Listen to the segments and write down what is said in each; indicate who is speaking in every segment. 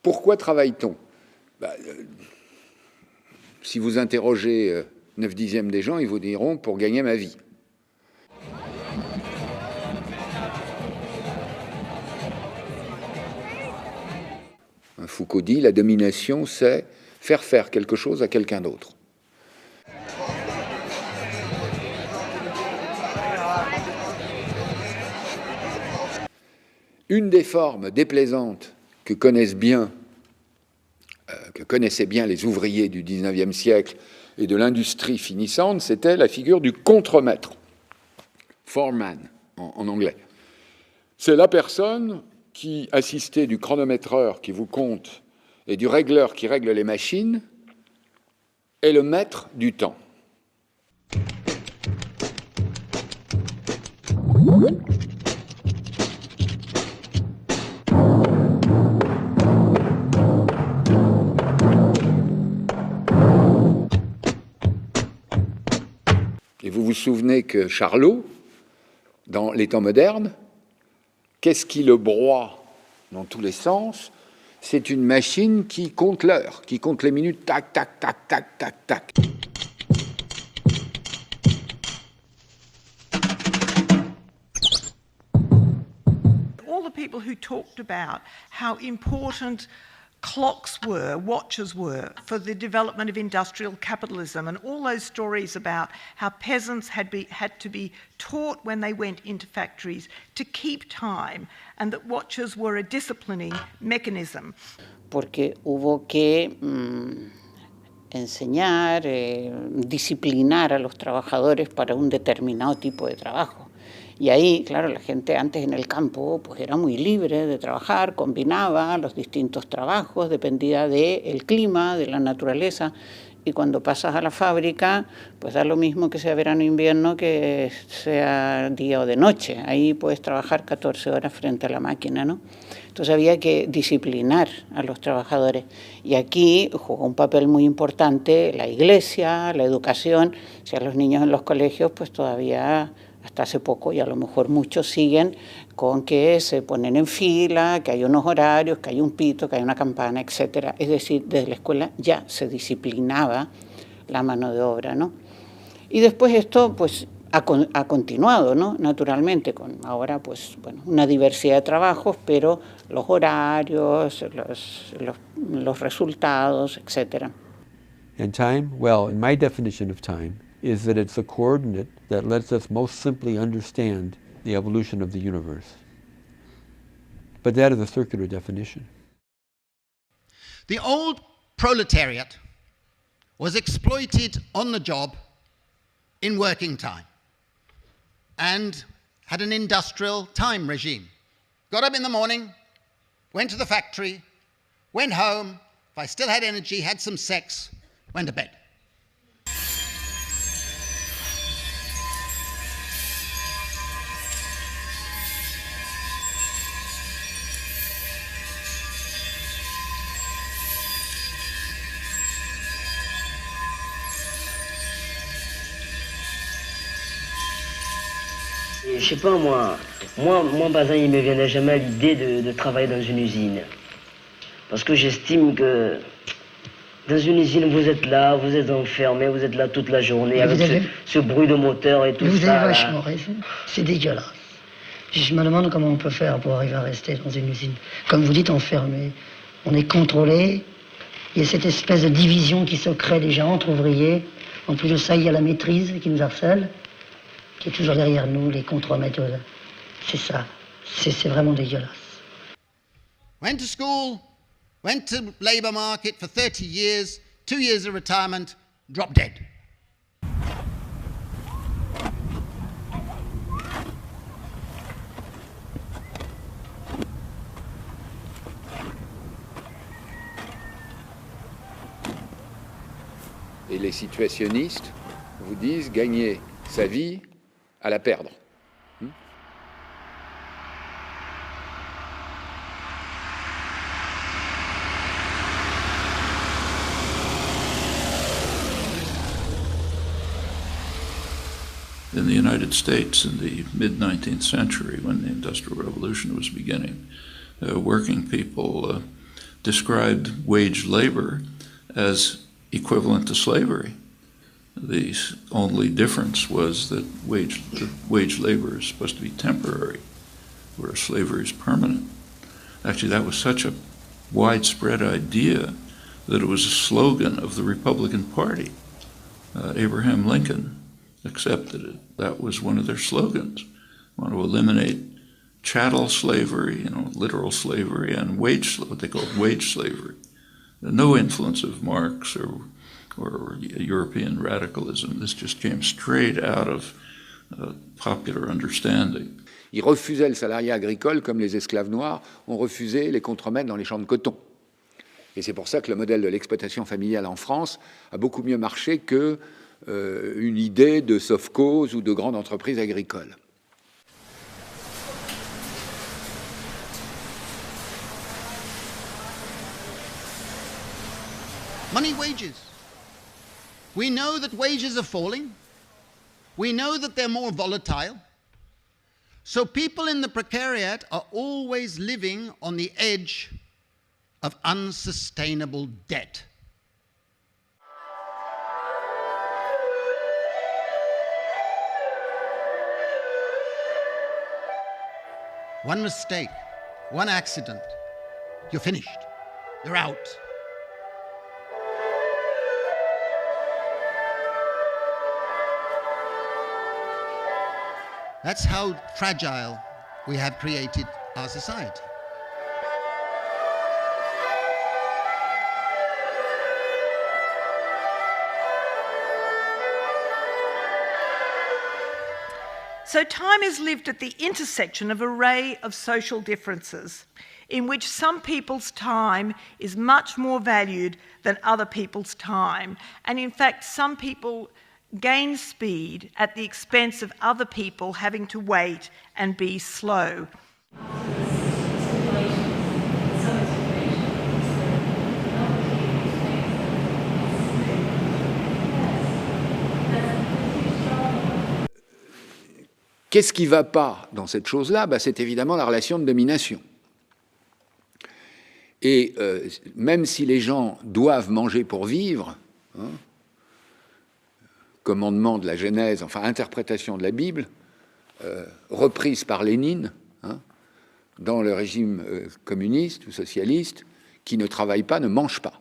Speaker 1: Pourquoi travaille-t-on? Si vous interrogez 9/10 des gens, ils vous diront pour gagner ma vie. Foucault dit la domination, c'est faire quelque chose à quelqu'un d'autre. Une des formes déplaisantes que connaissaient bien les ouvriers du XIXe siècle et de l'industrie finissante, c'était la figure du contremaître, foreman en anglais. C'est la personne qui, assistée du chronométreur qui vous compte et du régleur qui règle les machines, est le maître du temps. Et vous vous souvenez que Charlot, dans les temps modernes, qu'est-ce qui le broie dans tous les sens? C'est une machine qui compte l'heure, qui compte les minutes, tac, tac, tac, tac, tac, tac.
Speaker 2: All the people who talked about how important clocks were, watches were, for the development of industrial capitalism, and all those stories about how peasants had to be taught when they went into factories to keep time, and that watches were a disciplining mechanism.
Speaker 3: Porque hubo que enseñar, disciplinar a los trabajadores para un determinado tipo de trabajo. Y ahí, claro, la gente antes en el campo pues era muy libre de trabajar, combinaba los distintos trabajos, dependía del clima, de la naturaleza. Y cuando pasas a la fábrica, pues da lo mismo que sea verano o invierno, que sea día o de noche. Ahí puedes trabajar 14 horas frente a la máquina, ¿no? Entonces había que disciplinar a los trabajadores. Y aquí jugó un papel muy importante la iglesia, la educación. O sea, los niños en los colegios pues todavía hasta hace poco, y a lo mejor muchos siguen con que se ponen en fila, que hay unos horarios, que hay un pito, que hay una campana, etc. Es decir, desde la escuela ya se disciplinaba la mano de obra, ¿no? Y después esto pues ha continuado, ¿no? Naturalmente, con ahora pues bueno, una diversidad de trabajos, pero los horarios, los resultados, etc.
Speaker 4: And time, well, in my definition of time, is that it's a coordinate that lets us most simply understand the evolution of the universe. But that is a circular definition.
Speaker 5: The old proletariat was exploited on the job in working time and had an industrial time regime. Got up in the morning, went to the factory, went home, if I still had energy, had some sex, went to bed.
Speaker 6: Je sais pas, moi, par exemple, il me viendrait jamais l'idée de travailler dans une usine. Parce que j'estime que dans une usine, vous êtes là, vous êtes enfermé, vous êtes là toute la journée, avec ce bruit de moteur et tout ça.
Speaker 7: Vous avez vachement raison, c'est dégueulasse. Je me demande comment on peut faire pour arriver à rester dans une usine. Comme vous dites, enfermé. On est contrôlé, il y a cette espèce de division qui se crée déjà entre ouvriers. En plus de ça, il y a la maîtrise qui nous harcèle, qui est toujours derrière nous, les contremaîtres. C'est ça, c'est vraiment dégueulasse.
Speaker 5: Went to school, went to labour market for 30 years, 2 years of retirement, dropped dead.
Speaker 1: Et les situationnistes vous disent gagner sa vie à la perdre.
Speaker 8: in the United States in the mid-19th century when the Industrial Revolution was beginning. Working people described wage labor as equivalent to slavery. The only difference was that wage labor is supposed to be temporary, whereas slavery is permanent. Actually, that was such a widespread idea that it was a slogan of the Republican Party. Abraham Lincoln accepted it. That was one of their slogans. Want to eliminate chattel slavery, literal slavery, and what they called wage slavery. No influence of Marx or European radicalism. This just came straight out of popular understanding.
Speaker 1: Ils refusaient le salariat agricole comme les esclaves noirs ont refusé les contremaîtres dans les champs de coton. Et c'est pour ça que le modèle de l'exploitation familiale en France a beaucoup mieux marché que une idée de sovcos ou de grandes entreprises agricoles.
Speaker 5: Money wages. We know that wages are falling. We know that they're more volatile. So people in the precariat are always living on the edge of unsustainable debt. One mistake, one accident, you're finished, you're out. That's how fragile we have created our society.
Speaker 2: So time is lived at the intersection of an array of social differences, in which some people's time is much more valued than other people's time. And in fact, some people gain speed at the expense of other people having to wait and be slow.
Speaker 1: Qu'est-ce qui ne va pas dans cette chose-là? C'est évidemment la relation de domination. Et même si les gens doivent manger pour vivre, commandement de la Genèse, enfin interprétation de la Bible, reprise par Lénine, dans le régime communiste ou socialiste, qui ne travaille pas ne mange pas.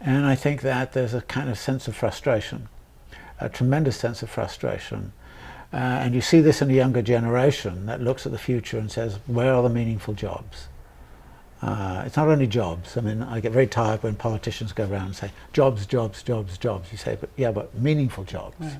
Speaker 9: And I think that there's a kind of sense of frustration, a tremendous sense of frustration. And you see this in the younger generation that looks at the future and says, where are the meaningful jobs? It's not only jobs. I mean, I get very tired when politicians go around and say, jobs, jobs, jobs, jobs. You say, but yeah, but meaningful jobs.
Speaker 3: Right.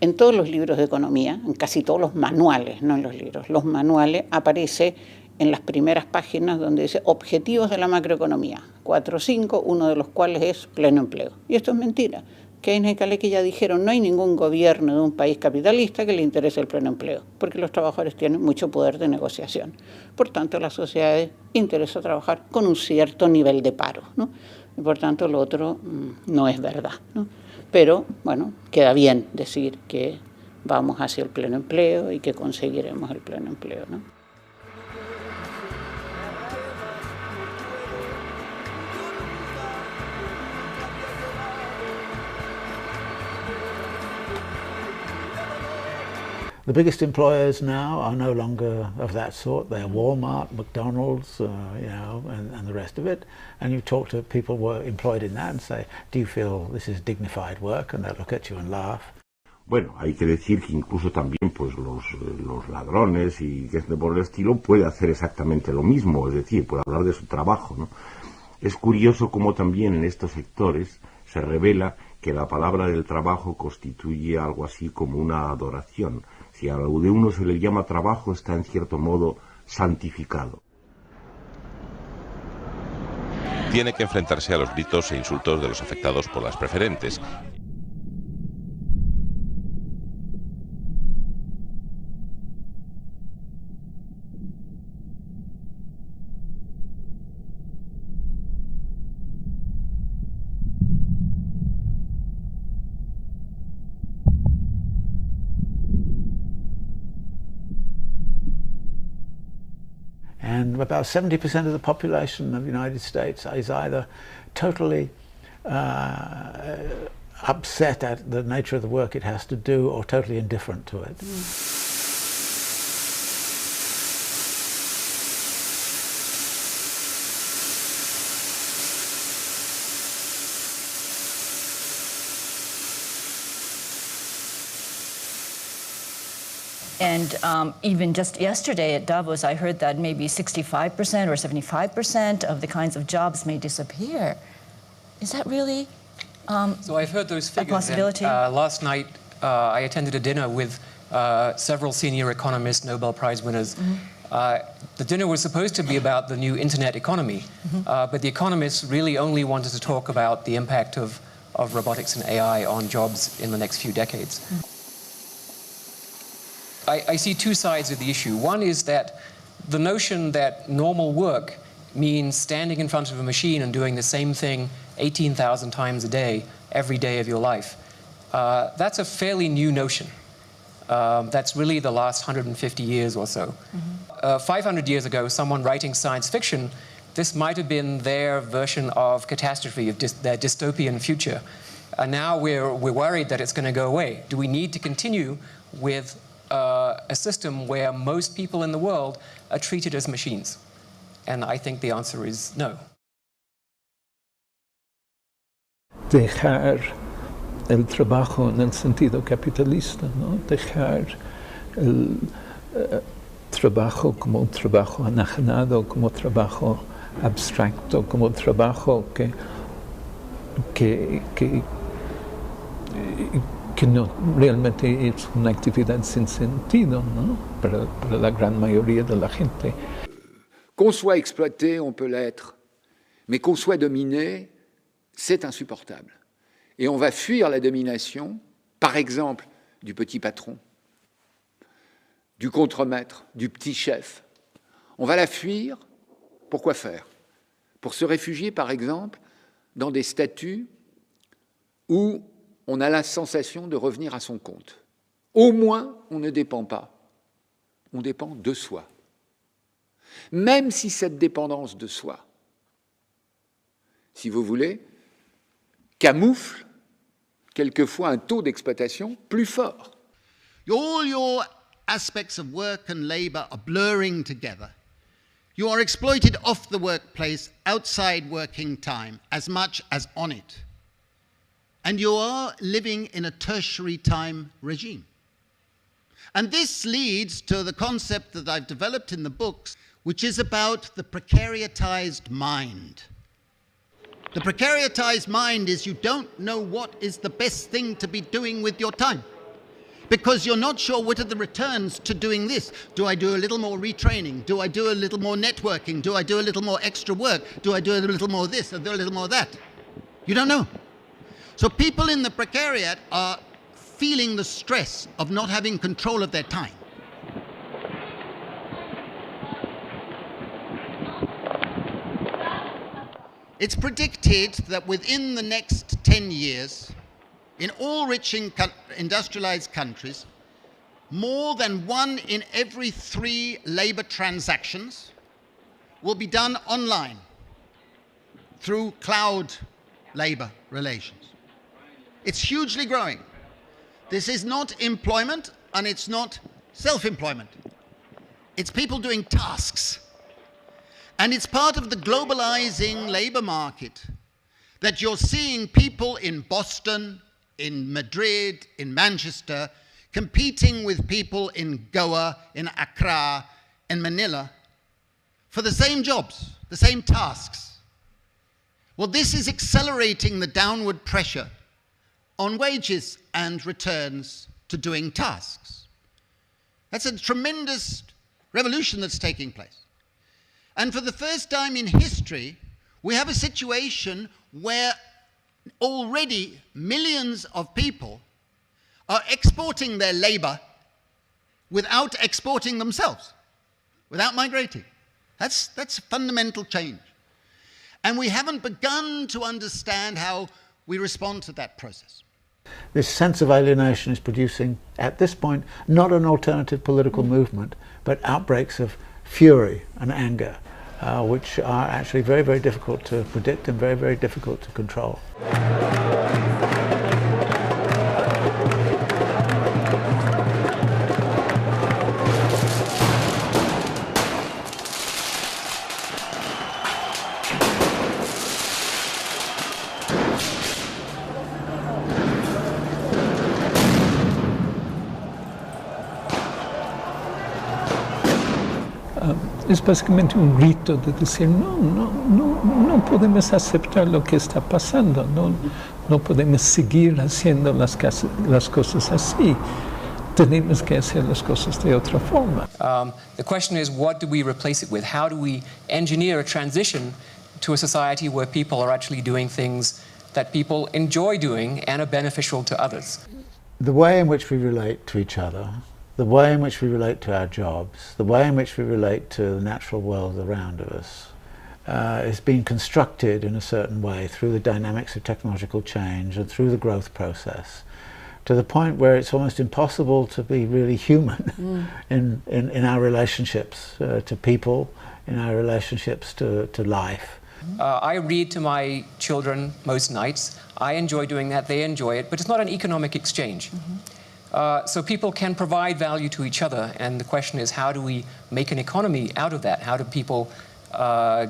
Speaker 3: En todos los libros de economía, en casi todos los manuales, no en los libros, los manuales aparece en las primeras páginas donde dice objetivos de la macroeconomía, 4 o 5, uno de los cuales es pleno empleo. Y esto es mentira. Keynes y Kalecki ya dijeron, no hay ningún gobierno de un país capitalista que le interese el pleno empleo, porque los trabajadores tienen mucho poder de negociación. Por tanto, a las sociedades interesa trabajar con un cierto nivel de paro, ¿no? Y por tanto, lo otro no es verdad, ¿no? Pero, bueno, queda bien decir que vamos hacia el pleno empleo y que conseguiremos el pleno empleo, ¿no?
Speaker 9: The biggest employers now are no longer of that sort. They're Walmart, McDonald's, and the rest of it. And you talk to people who are employed in that and say, do you feel this is dignified work? And they'll look at you and laugh.
Speaker 10: Bueno, hay que decir que incluso también pues los ladrones y gente por el estilo puede hacer exactamente lo mismo, es decir, puede hablar de su trabajo, ¿no? Es curioso cómo también en estos sectores se revela que la palabra del trabajo constituye algo así como una adoración. Si a lo de uno se le llama trabajo, está en cierto modo santificado.
Speaker 11: Tiene que enfrentarse a los gritos e insultos de los afectados por las preferentes.
Speaker 9: And about 70% of the population of the United States is either totally upset at the nature of the work it has to do or totally indifferent to it.
Speaker 12: And even just yesterday at Davos, I heard that maybe 65% or 75% of the kinds of jobs may disappear. Is that really
Speaker 13: So I've heard those figures.
Speaker 12: a possibility?
Speaker 13: And, last night, I attended a dinner with several senior economists, Nobel Prize winners. The dinner was supposed to be about the new internet economy, but the economists really only wanted to talk about the impact of robotics and AI on jobs in the next few decades. I see two sides of the issue. One is that the notion that normal work means standing in front of a machine and doing the same thing 18,000 times a day, every day of your life. That's a fairly new notion. That's really the last 150 years or so. 500 years ago, someone writing science fiction, this might have been their version of catastrophe, of their dystopian future. And now we're worried that it's going to go away. Do we need to continue with a system where most people in the world are treated as machines? And I think the answer is no.
Speaker 14: Dejar el trabajo en el sentido capitalista, ¿no? Dejar el trabajo como un trabajo enajenado, como trabajo abstracto, como trabajo que no realmente es una actividad sin sentido, ¿no? Para la gran mayoría de la gente.
Speaker 1: Qu'on soit exploité, on peut l'être, mais qu'on soit dominé, c'est insupportable. Et on va fuir la domination, par exemple, du petit patron, du contremaître, du petit chef. On va la fuir, pour quoi faire? Pour se réfugier, par exemple, dans des statuts où on a la sensation de revenir à son compte. Au moins, on ne dépend pas. On dépend de soi. Même si cette dépendance de soi, si vous voulez, camoufle quelquefois un taux d'exploitation plus fort.
Speaker 5: All your aspects of work and labor are blurring together. You are exploited off the workplace, outside working time, as much as on it. And you are living in a tertiary time regime. And this leads to the concept that I've developed in the books, which is about the precariatized mind. The precariatized mind is you don't know what is the best thing to be doing with your time, because you're not sure what are the returns to doing this. Do I do a little more retraining? Do I do a little more networking? Do I do a little more extra work? Do I do a little more this or do a little more that? You don't know. So people in the precariat are feeling the stress of not having control of their time. It's predicted that within the next 10 years, in all rich industrialized countries, more than 1 in every 3 labor transactions will be done online through cloud labor relations. It's hugely growing. This is not employment and it's not self-employment. It's people doing tasks. And it's part of the globalizing labor market that you're seeing people in Boston, in Madrid, in Manchester, competing with people in Goa, in Accra, in Manila, for the same jobs, the same tasks. Well, this is accelerating the downward pressure on wages and returns to doing tasks. That's a tremendous revolution that's taking place. And for the first time in history, we have a situation where already millions of people are exporting their labor without exporting themselves, without migrating. That's a fundamental change. And we haven't begun to understand how we respond to that process.
Speaker 9: This sense of alienation is producing, at this point, not an alternative political movement, but outbreaks of fury and anger, which are actually very, very difficult to predict and very, very difficult to control.
Speaker 14: Es básicamente un rito de decir, no podemos aceptar lo que está pasando, no podemos seguir haciendo las cosas así, tenemos que hacer las cosas de otra forma.
Speaker 13: The question is, what do we replace it with? How do we engineer a transition to a society where people are actually doing things that people enjoy doing and are beneficial to others?
Speaker 9: The way in which we relate to each other, the way in which we relate to our jobs, the way in which we relate to the natural world around us is being constructed in a certain way through the dynamics of technological change and through the growth process, to the point where it's almost impossible to be really human in our relationships to people, in our relationships to life.
Speaker 13: I read to my children most nights. I enjoy doing that, they enjoy it, but it's not an economic exchange. So people can provide value to each other, and the question is, how do we make an economy out of that? How do people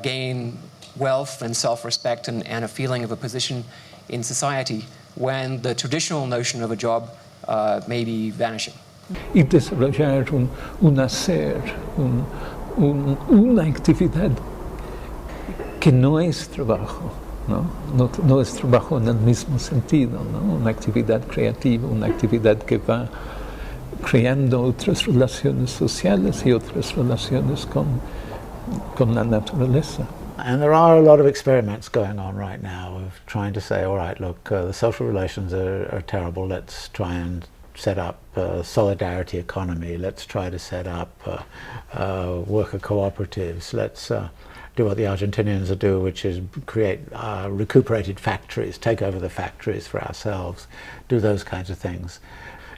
Speaker 13: gain wealth and self-respect and a feeling of a position in society when the traditional notion of a job may be vanishing?
Speaker 14: Y desarrollar un hacer, una actividad que no es trabajo. No es trabajo en el mismo sentido, ¿no? Una actividad creativa, una actividad que va creando otras relaciones sociales y otras relaciones con la naturaleza.
Speaker 9: And there are a lot of experiments going on right now of trying to say, all right, look, the social relations are terrible, let's try and set up a solidarity economy, let's try to set up worker cooperatives, let's do what the Argentinians do, which is create recuperated factories, take over the factories for ourselves, do those kinds of things.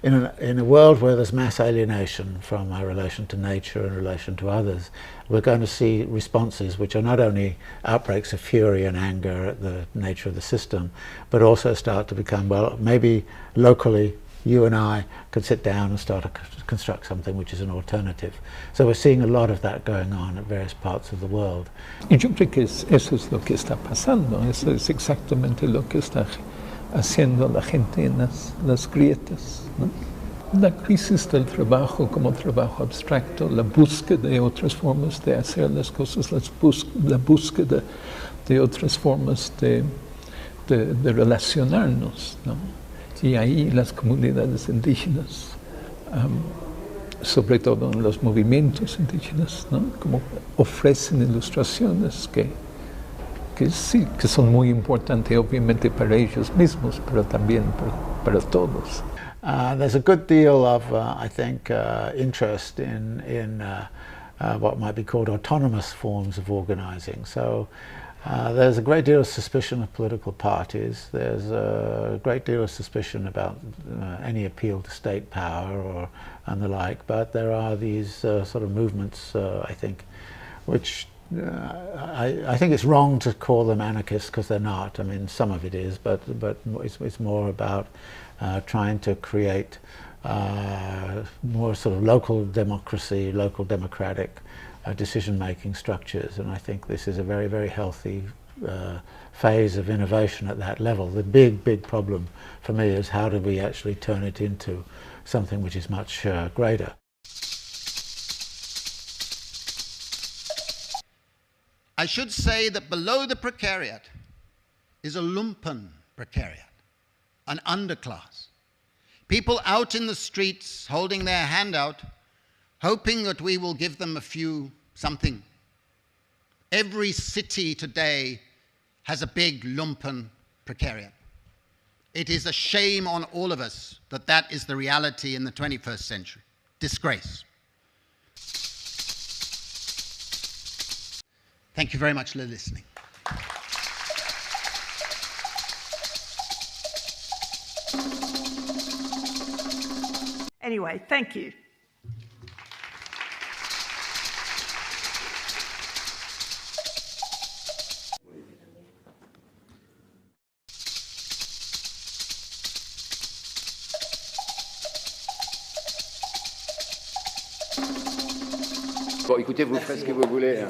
Speaker 9: In a world where there's mass alienation from our relation to nature and relation to others, we're going to see responses which are not only outbreaks of fury and anger at the nature of the system, but also start to become, well, maybe locally you and I could sit down and start to construct something which is an alternative. So we're seeing a lot of that going on at various parts of the world.
Speaker 14: Y yo creo que eso es lo que está pasando, eso es exactamente lo que está haciendo la gente en las grietas, ¿no? La crisis del trabajo como trabajo abstracto, la búsqueda de otras formas de hacer las cosas, la búsqueda de otras formas de relacionarnos, ¿no? Y ahí las comunidades indígenas, sobre todo en los movimientos indígenas, ¿no? Como ofrecen ilustraciones que sí, que son muy importantes obviamente para ellos mismos, pero también para todos.
Speaker 9: There's a good deal of, I think, interest in what might be called autonomous forms of organizing. So there's a great deal of suspicion of political parties. There's a great deal of suspicion about any appeal to state power and the like. But there are these sort of movements, I think, which I think it's wrong to call them anarchists because they're not. I mean, some of it is, but it's more about trying to create more sort of local democracy, local democratic decision-making structures, and I think this is a very, very healthy phase of innovation at that level. The big problem for me is how do we actually turn it into something which is much greater.
Speaker 5: I should say that below the precariat is a lumpen precariat, an underclass. People out in the streets holding their hand out, hoping that we will give them a few something. Every city today has a big lumpen precariat. It is a shame on all of us that that is the reality in the 21st century. Disgrace. Thank you very much for listening.
Speaker 2: Anyway, thank you.
Speaker 1: Bon, écoutez, vous ferez ce que vous voulez. Hein.